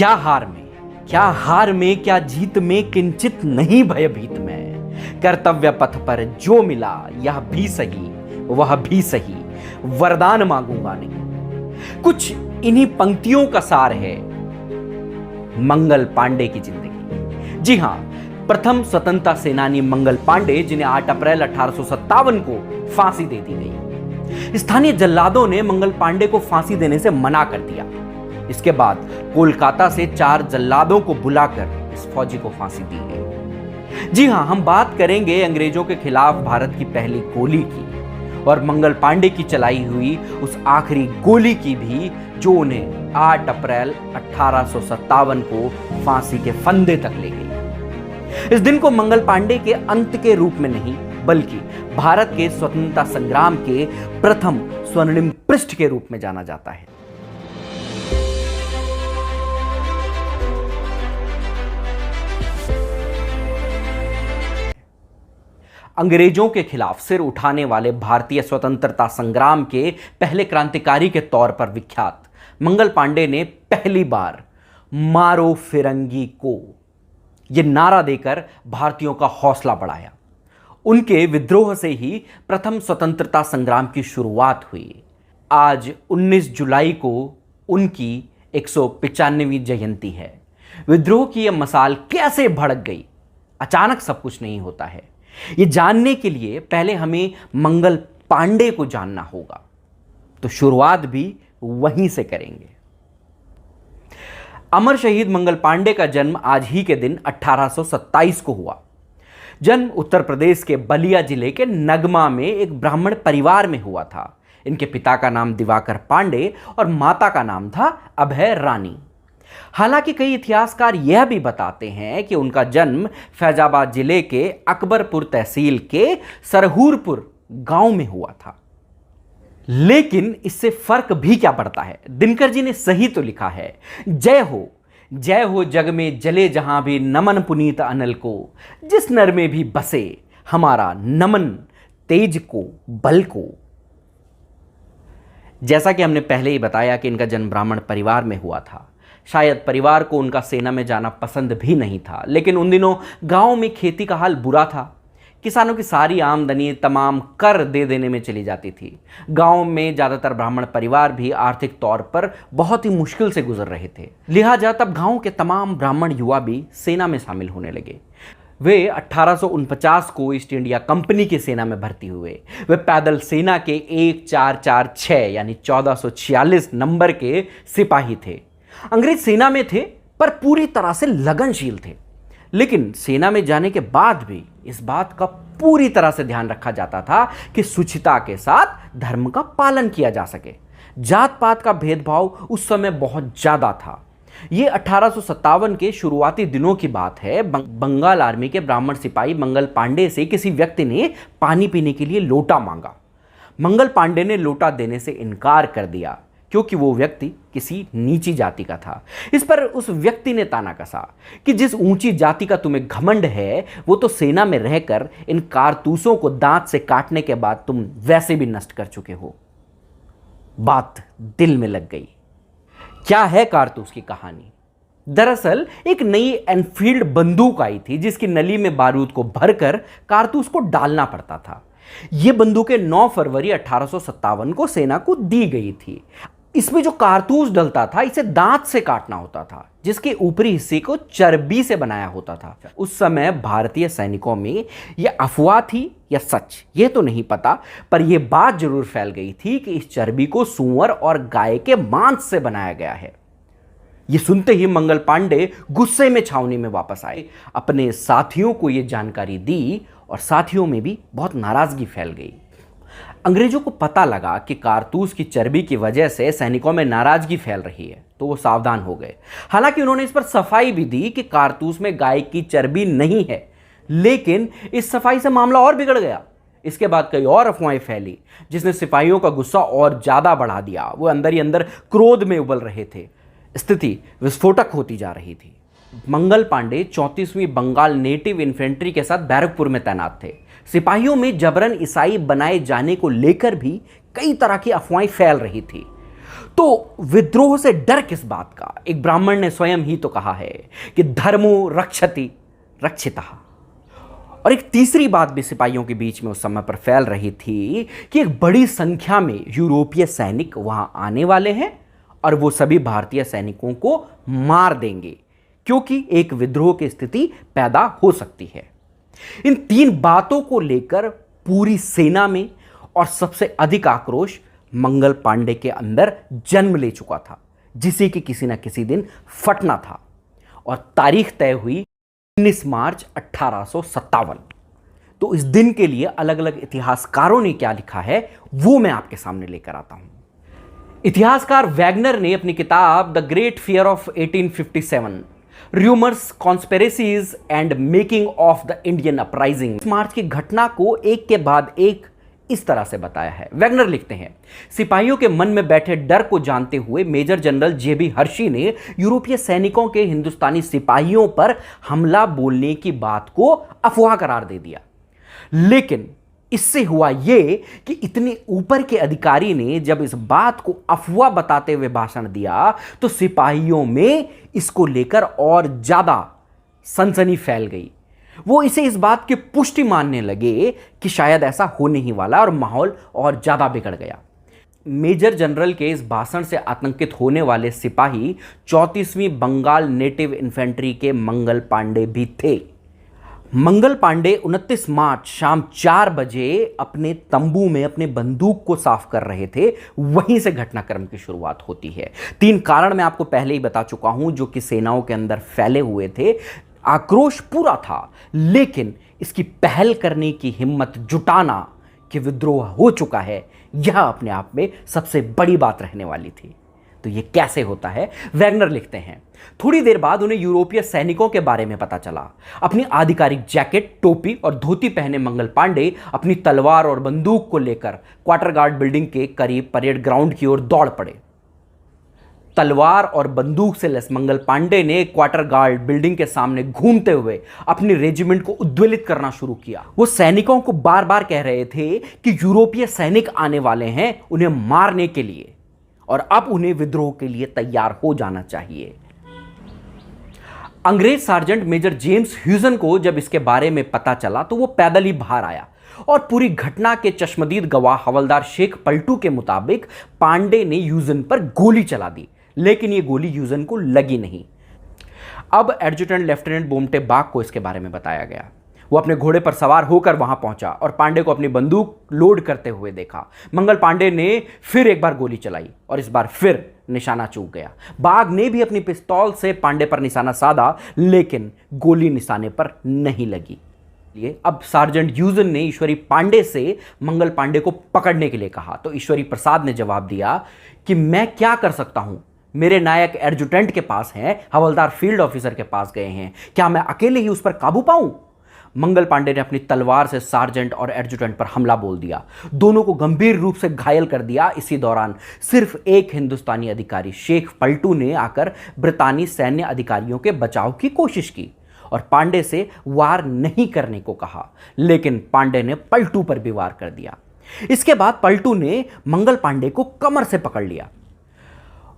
क्या हार में क्या जीत में किंचित नहीं भयभीत मैं। कर्तव्य पथ पर जो मिला यह भी सही वह भी सही, वरदान मांगूंगा नहीं। कुछ इन्हीं पंक्तियों का सार है मंगल पांडे की जिंदगी। जी हां, प्रथम स्वतंत्रता सेनानी मंगल पांडे, जिन्हें 8 अप्रैल 1857 को फांसी दे दी गई। स्थानीय जल्लादों ने मंगल पांडे को फांसी देने से मना कर दिया। इसके बाद कोलकाता से 4 जल्लादों को बुलाकर इस फौजी को फांसी दी गई। जी हां, हम बात करेंगे अंग्रेजों के खिलाफ भारत की पहली गोली की और मंगल पांडे की चलाई हुई उस आखिरी गोली की भी, जो उन्हें 8 अप्रैल 1857 को फांसी के फंदे तक ले गई। इस दिन को मंगल पांडे के अंत के रूप में नहीं, बल्कि भारत के स्वतंत्रता संग्राम के प्रथम स्वर्णिम पृष्ठ के रूप में जाना जाता है। अंग्रेजों के खिलाफ सिर उठाने वाले भारतीय स्वतंत्रता संग्राम के पहले क्रांतिकारी के तौर पर विख्यात मंगल पांडे ने पहली बार मारो फिरंगी को यह नारा देकर भारतीयों का हौसला बढ़ाया। उनके विद्रोह से ही प्रथम स्वतंत्रता संग्राम की शुरुआत हुई। आज 19 जुलाई को उनकी 195वीं जयंती है। विद्रोह की यह मसाल कैसे भड़क गई? अचानक सब कुछ नहीं होता है। ये जानने के लिए पहले हमें मंगल पांडे को जानना होगा, तो शुरुआत भी वहीं से करेंगे। अमर शहीद मंगल पांडे का जन्म आज ही के दिन 1827 को हुआ। जन्म उत्तर प्रदेश के बलिया जिले के नगमा में एक ब्राह्मण परिवार में हुआ था। इनके पिता का नाम दिवाकर पांडे और माता का नाम था अभय रानी। हालांकि कई इतिहासकार यह भी बताते हैं कि उनका जन्म फैजाबाद जिले के अकबरपुर तहसील के सरहूरपुर गांव में हुआ था। लेकिन इससे फर्क भी क्या पड़ता है? दिनकर जी ने सही तो लिखा है, जय हो जग में जले जहां भी नमन पुनीत अनल को, जिस नर में भी बसे हमारा नमन तेज को बल को। जैसा कि हमने पहले ही बताया कि इनका जन्म ब्राह्मण परिवार में हुआ था। शायद परिवार को उनका सेना में जाना पसंद भी नहीं था, लेकिन उन दिनों गांव में खेती का हाल बुरा था। किसानों की सारी आमदनी तमाम कर दे देने में चली जाती थी। गांव में ज़्यादातर ब्राह्मण परिवार भी आर्थिक तौर पर बहुत ही मुश्किल से गुजर रहे थे। लिहाजा तब गांव के तमाम ब्राह्मण युवा भी सेना में शामिल होने लगे। वे 1849 को ईस्ट इंडिया कंपनी की सेना में भर्ती हुए। वे पैदल सेना के 1446 यानी 1446 नंबर के सिपाही थे। अंग्रेज सेना में थे पर पूरी तरह से लगनशील थे। लेकिन सेना में जाने के बाद भी इस बात का पूरी तरह से ध्यान रखा जाता था कि शुचिता के साथ धर्म का पालन किया जा सके। जात पात का भेदभाव उस समय बहुत ज्यादा था। यह 1857 के शुरुआती दिनों की बात है। बंगाल आर्मी के ब्राह्मण सिपाही मंगल पांडे से किसी व्यक्ति ने पानी पीने के लिए लोटा मांगा। मंगल पांडे ने लोटा देने से इनकार कर दिया क्योंकि वो व्यक्ति किसी नीची जाति का था। इस पर उस व्यक्ति ने ताना कसा कि जिस ऊंची जाति का तुम्हें घमंड है, वो तो सेना में रहकर इन कारतूसों को दांत से काटने के बाद तुम वैसे भी नष्ट कर चुके हो। बात दिल में लग गई। क्या है कारतूस की कहानी? दरअसल एक नई एनफील्ड बंदूक आई थी जिसकी नली में बारूद को भरकर कारतूस को डालना पड़ता था। यह बंदूकें 9 फरवरी 1857 को सेना को दी गई थी। इसमें जो कारतूस डलता था इसे दांत से काटना होता था, जिसके ऊपरी हिस्से को चर्बी से बनाया होता था। उस समय भारतीय सैनिकों में यह अफवाह थी या सच, यह तो नहीं पता, पर यह बात जरूर फैल गई थी कि इस चर्बी को सूअर और गाय के मांस से बनाया गया है। यह सुनते ही मंगल पांडे गुस्से में छावनी में वापस आए, अपने साथियों को यह जानकारी दी और साथियों में भी बहुत नाराजगी फैल गई। अंग्रेजों को पता लगा कि कारतूस की चर्बी की वजह से सैनिकों में नाराजगी फैल रही है, तो वो सावधान हो गए। हालांकि उन्होंने इस पर सफाई भी दी कि कारतूस में गाय की चर्बी नहीं है, लेकिन इस सफाई से मामला और बिगड़ गया। इसके बाद कई और अफवाहें फैली जिसने सिपाहियों का गुस्सा और ज्यादा बढ़ा दिया। वो अंदर ही अंदर क्रोध में उबल रहे थे। स्थिति विस्फोटक होती जा रही थी। मंगल पांडे 34वीं बंगाल नेटिव इन्फेंट्री के साथ बैरकपुर में तैनात थे। सिपाहियों में जबरन ईसाई बनाए जाने को लेकर भी कई तरह की अफवाहें फैल रही थी। तो विद्रोह से डर किस बात का? एक ब्राह्मण ने स्वयं ही तो कहा है कि धर्मो रक्षति रक्षितः। और एक तीसरी बात भी सिपाहियों के बीच में उस समय पर फैल रही थी कि एक बड़ी संख्या में यूरोपीय सैनिक वहां आने वाले हैं और वो सभी भारतीय सैनिकों को मार देंगे, क्योंकि एक विद्रोह की स्थिति पैदा हो सकती है। इन तीन बातों को लेकर पूरी सेना में और सबसे अधिक आक्रोश मंगल पांडे के अंदर जन्म ले चुका था, जिसे कि किसी न किसी दिन फटना था। और तारीख तय हुई 19 मार्च 1857। तो इस दिन के लिए अलग अलग इतिहासकारों ने क्या लिखा है वो मैं आपके सामने लेकर आता हूं। इतिहासकार वैगनर ने अपनी किताब the great fear of 1857 rumours conspiracies and making of the Indian uprising, इस मार्च की घटना को एक के बाद एक इस तरह से बताया है। वैगनर लिखते हैं, सिपाहियों के मन में बैठे डर को जानते हुए मेजर जनरल जेबी हर्शी ने यूरोपीय सैनिकों के हिंदुस्तानी सिपाहियों पर हमला बोलने की बात को अफवाह करार दे दिया। लेकिन इससे हुआ यह कि इतने ऊपर के अधिकारी ने जब इस बात को अफवाह बताते हुए भाषण दिया तो सिपाहियों में इसको लेकर और ज्यादा सनसनी फैल गई। वो इसे इस बात की पुष्टि मानने लगे कि शायद ऐसा होने ही वाला, और माहौल और ज्यादा बिगड़ गया। मेजर जनरल के इस भाषण से आतंकित होने वाले सिपाही 34वीं बंगाल नेटिव इन्फेंट्री के मंगल पांडे भी थे। मंगल पांडे 29 मार्च शाम 4 बजे अपने तंबू में अपने बंदूक को साफ कर रहे थे। वहीं से घटनाक्रम की शुरुआत होती है। 3 कारण मैं आपको पहले ही बता चुका हूं जो कि सेनाओं के अंदर फैले हुए थे। आक्रोश पूरा था, लेकिन इसकी पहल करने की हिम्मत जुटाना कि विद्रोह हो चुका है, यह अपने आप में सबसे बड़ी बात रहने वाली थी। तो यह कैसे होता है? वैगनर लिखते हैं, थोड़ी देर बाद उन्हें यूरोपीय सैनिकों के बारे में पता चला। अपनी आधिकारिक जैकेट, टोपी और धोती पहने मंगल पांडे अपनी तलवार और बंदूक को लेकर क्वार्टर गार्ड बिल्डिंग के करीब परेड ग्राउंड की ओर दौड़ पड़े। तलवार और बंदूक से लैस मंगल पांडे ने क्वार्टर गार्ड बिल्डिंग के सामने घूमते हुए अपनी रेजिमेंट को उद्वेलित करना शुरू किया। वो सैनिकों को बार बार कह रहे थे कि यूरोपीय सैनिक आने वाले हैं उन्हें मारने के लिए, और अब उन्हें विद्रोह के लिए तैयार हो जाना चाहिए। अंग्रेज सार्जेंट मेजर जेम्स ह्यूजन को जब इसके बारे में पता चला तो वो पैदल ही बाहर आया और पूरी घटना के चश्मदीद गवाह हवलदार शेख पलटू के मुताबिक पांडे ने ह्यूजन पर गोली चला दी, लेकिन ये गोली ह्यूजन को लगी नहीं। अब एडजुटेंट लेफ्टिनेंट बोमटे बाग को इसके बारे में बताया गया। वो अपने घोड़े पर सवार होकर वहां पहुंचा और पांडे को अपनी बंदूक लोड करते हुए देखा। मंगल पांडे ने फिर एक बार गोली चलाई और इस बार फिर निशाना चूक गया। बाग ने भी अपनी पिस्तौल से पांडे पर निशाना साधा, लेकिन गोली निशाने पर नहीं लगी। अब सार्जेंट ह्यूजन ने ईश्वरी पांडे से मंगल पांडे को पकड़ने के लिए कहा तो ईश्वरी प्रसाद ने जवाब दिया कि मैं क्या कर सकता हूं, मेरे नायक एडजुटेंट के पास हैं, हवलदार फील्ड ऑफिसर के पास गए हैं, क्या मैं अकेले ही उस पर काबू पाऊं? मंगल पांडे ने अपनी तलवार से सार्जेंट और एडजुटेंट पर हमला बोल दिया। दोनों को गंभीर रूप से घायल कर दिया। इसी दौरान सिर्फ एक हिंदुस्तानी अधिकारी शेख पलटू ने आकर ब्रितानी सैन्य अधिकारियों के बचाव की कोशिश की और पांडे से वार नहीं करने को कहा, लेकिन पांडे ने पलटू पर भी वार कर दिया। इसके बाद पलटू ने मंगल पांडे को कमर से पकड़ लिया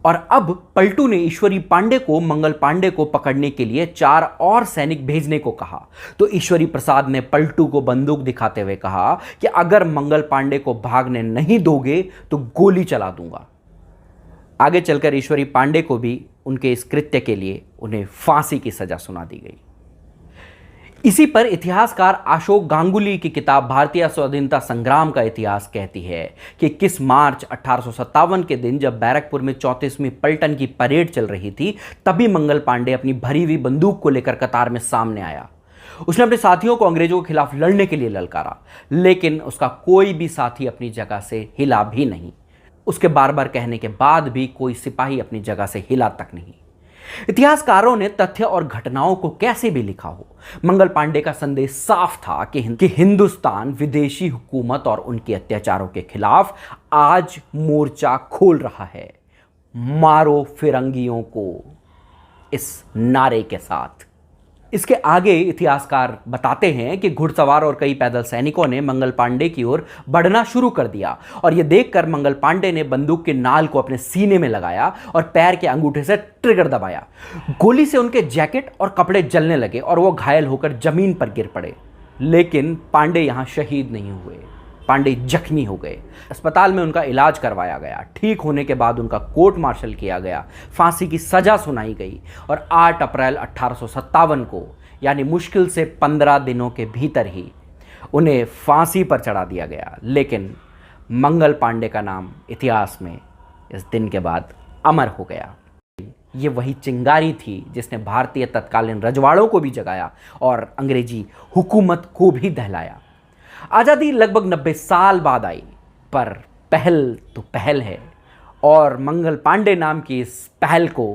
और अब पलटू ने ईश्वरी पांडे को मंगल पांडे को पकड़ने के लिए 4 और सैनिक भेजने को कहा। तो ईश्वरी प्रसाद ने पलटू को बंदूक दिखाते हुए कहा कि अगर मंगल पांडे को भागने नहीं दोगे तो गोली चला दूंगा। आगे चलकर ईश्वरी पांडे को भी उनके इस कृत्य के लिए उन्हें फांसी की सजा सुना दी गई। इसी पर इतिहासकार अशोक गांगुली की किताब भारतीय स्वाधीनता संग्राम का इतिहास कहती है कि 21 मार्च 1857 के दिन जब बैरकपुर में 34वीं पलटन की परेड चल रही थी, तभी मंगल पांडे अपनी भरी हुई बंदूक को लेकर कतार में सामने आया। उसने अपने साथियों को अंग्रेजों के खिलाफ लड़ने के लिए ललकारा, लेकिन उसका कोई भी साथी अपनी जगह से हिला भी नहीं। उसके बार बार कहने के बाद भी कोई सिपाही अपनी जगह से हिला तक नहीं। इतिहासकारों ने तथ्य और घटनाओं को कैसे भी लिखा हो, मंगल पांडे का संदेश साफ था कि हिंदुस्तान विदेशी हुकूमत और उनके अत्याचारों के खिलाफ आज मोर्चा खोल रहा है। मारो फिरंगियों को, इस नारे के साथ इसके आगे इतिहासकार बताते हैं कि घुड़सवार और कई पैदल सैनिकों ने मंगल पांडे की ओर बढ़ना शुरू कर दिया और यह देखकर मंगल पांडे ने बंदूक के नाल को अपने सीने में लगाया और पैर के अंगूठे से ट्रिगर दबाया। गोली से उनके जैकेट और कपड़े जलने लगे और वो घायल होकर जमीन पर गिर पड़े। लेकिन पांडे यहां शहीद नहीं हुए, पांडे जख्मी हो गए। अस्पताल में उनका इलाज करवाया गया। ठीक होने के बाद उनका कोर्ट मार्शल किया गया, फांसी की सजा सुनाई गई और 8 अप्रैल 1857 को, यानी मुश्किल से 15 दिनों के भीतर ही उन्हें फांसी पर चढ़ा दिया गया। लेकिन मंगल पांडे का नाम इतिहास में इस दिन के बाद अमर हो गया। ये वही चिंगारी थी जिसने भारतीय तत्कालीन रजवाड़ों को भी जगाया और अंग्रेजी हुकूमत को भी दहलाया। आज़ादी लगभग 90 साल बाद आई, पर पहल तो पहल है और मंगल पांडे नाम की इस पहल को